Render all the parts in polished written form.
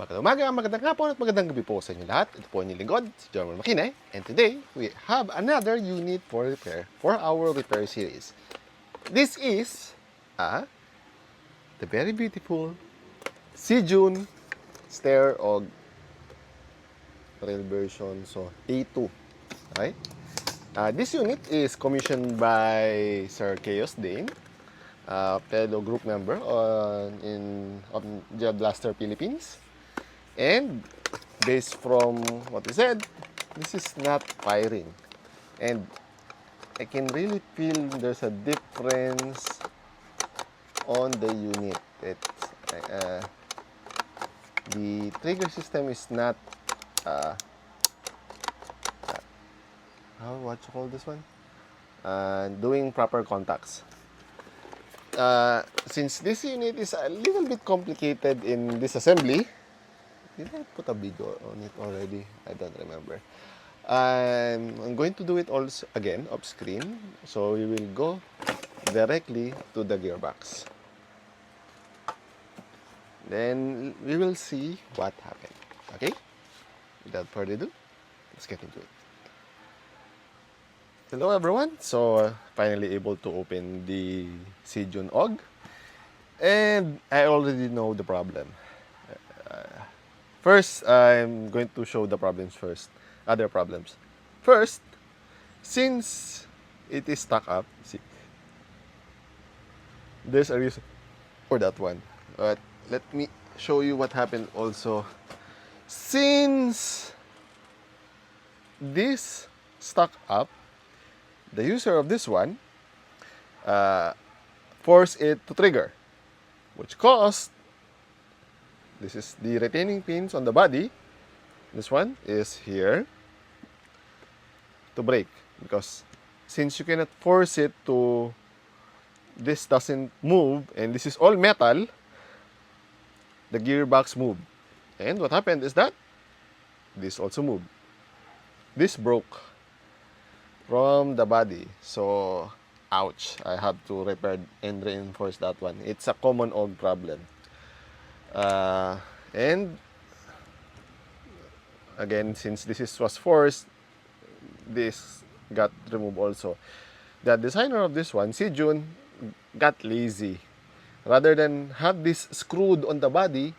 Magandang umaga, magandang hapon at magandang gabi po sa inyo lahat. Ito po ang inyong lingkod, si John Makine. And today, we have another unit for repair for our repair series. This is the very beautiful Sijun Stair og rail version, so A2. Okay? This unit is commissioned by Sir Chaos Dane, fellow group member on Jet Blaster Philippines. And based from what he said, this is not firing. And I can really feel there's a difference on the unit. The trigger system is not what you call this one? Doing proper contacts. Since this unit is a little bit complicated in disassembly, did I put a video on it already? I don't remember. I'm going to do it also again off screen, so we will go directly to the gearbox. Then we will see what happened. Okay? Without further ado, let's get into it. Hello everyone. So finally able to open the Sijun OG, and I already know the problem. First, I'm going to show the problems first. Other problems. First, since it is stuck up, see, there's a reason for that one. But let me show you what happened also. Since this stuck up, the user of this one forced it to trigger, which caused, this is the retaining pins on the body. This one is here to break, because since you cannot force it to, this doesn't move, and this is all metal, the gearbox moved. And what happened is that this also moved. This broke from the body. So, ouch. I have to repair and reinforce that one. It's a common OG problem. And again, since this was forced, this got removed also. The designer of this one, Sijun, got lazy. Rather than have this screwed on the body,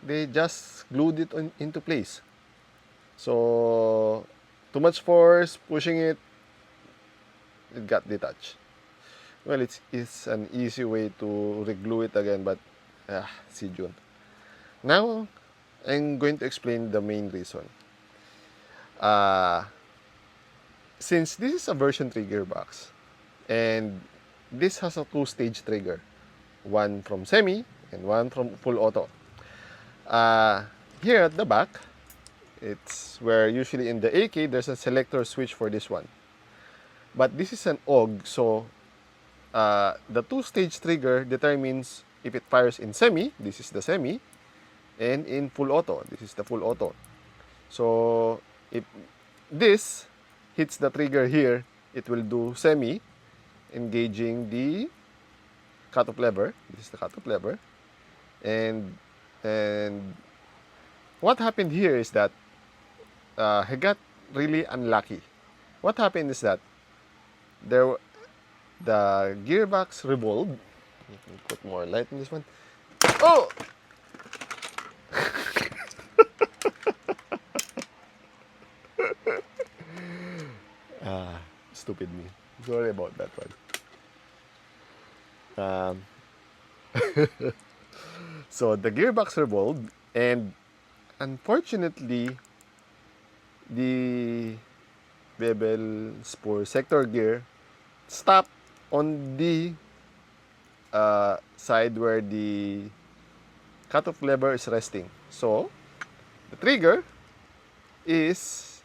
they just glued it into place. So, too much force, pushing it, it got detached. Well, it's an easy way to reglue it again, but Sijun. Now, I'm going to explain the main reason. Since this is a version 3 gearbox, and this has a 2-stage trigger, one from semi and one from full auto. Here at the back, it's where usually in the AK there's a selector switch for this one. But this is an OG, so the 2-stage trigger determines if it fires in semi, this is the semi, and in full auto, this is the full auto. So if this hits the trigger here, it will do semi, engaging the cutoff lever. This is the cutoff lever. And what happened here is that he got really unlucky. What happened is that the gearbox revolved. Let me put more light in this one. Oh! Stupid me. Sorry about that one. So the gearbox revolved, and unfortunately, the bevel spur sector gear stopped on the side where the cutoff lever is resting. So the trigger is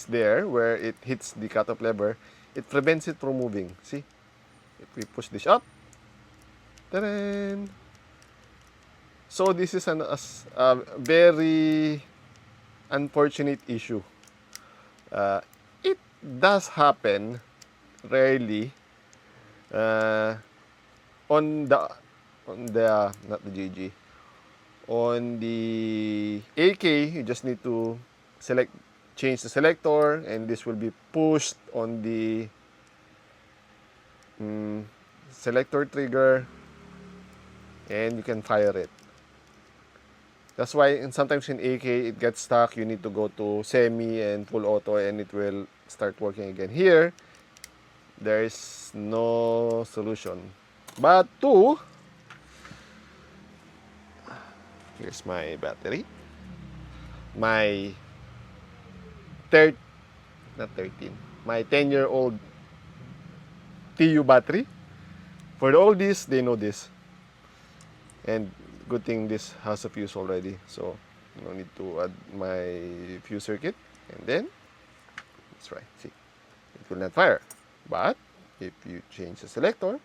there where it hits the cutoff lever. It prevents it from moving. See, if we push this up, ta-da! So this is a very unfortunate issue. It does happen rarely on the not the GG, On the AK, you just need to change the selector, and this will be pushed on the selector trigger, and you can fire it. That's why sometimes in AK it gets stuck. You need to go to semi and full auto, and it will start working again. Here, there is no solution. But here's my battery. My my 10-year-old TU battery. For the oldies, they know this. And good thing this has a fuse already, so no need to add my fuse circuit. And then, that's right, see, it will not fire. But if you change the selector,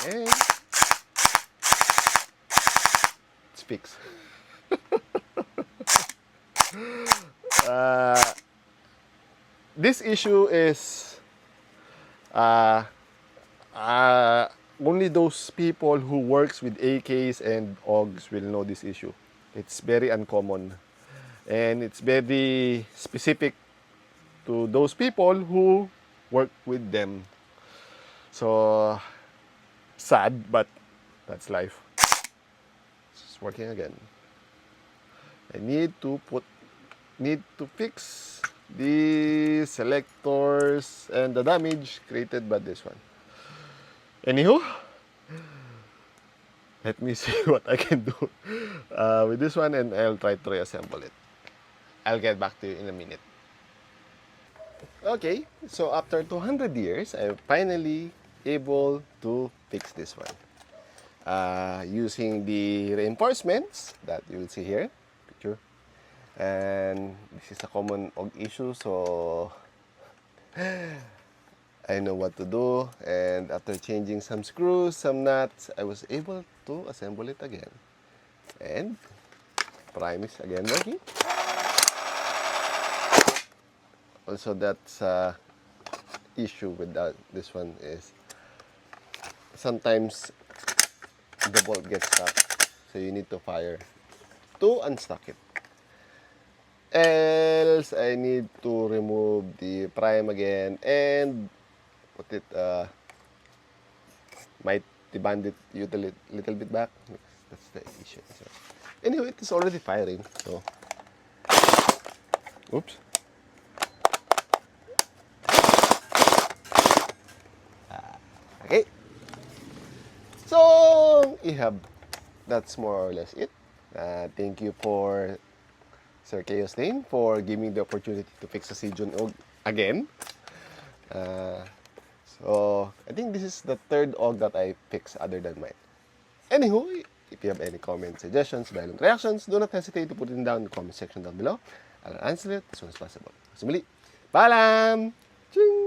and it's fixed. This issue is only those people who works with AKs and OGs will know this issue. It's very uncommon, and it's very specific to those people who work with them. So sad, but that's life. It's working again. I need to fix the selectors and the damage created by this one. Anywho, let me see what I can do with this one, and I'll try to reassemble it. I'll get back to you in a minute. Okay, so after 200 years, I'm finally able to fix this one. Using the reinforcements that you will see here, picture. And this is a common OG issue, so I know what to do. And after changing some screws, some nuts, I was able to assemble it again. And prime is again working. Also, that's issue with this one is sometimes the bolt gets stuck, so you need to fire to unstuck it. Else, I need to remove the prime again and put it, might deband it little bit back. That's the issue. So, anyway, it is already firing. So, oops. Okay. So, that's more or less it. Thank you for Sir Chaos Lane for giving me the opportunity to fix a Sejun OG again. So, I think this is the third OG that I fix other than mine. Anywho, if you have any comments, suggestions, violent reactions, do not hesitate to put it down in the comment section down below. I'll answer it as soon as possible. So muli, paalam! Ching!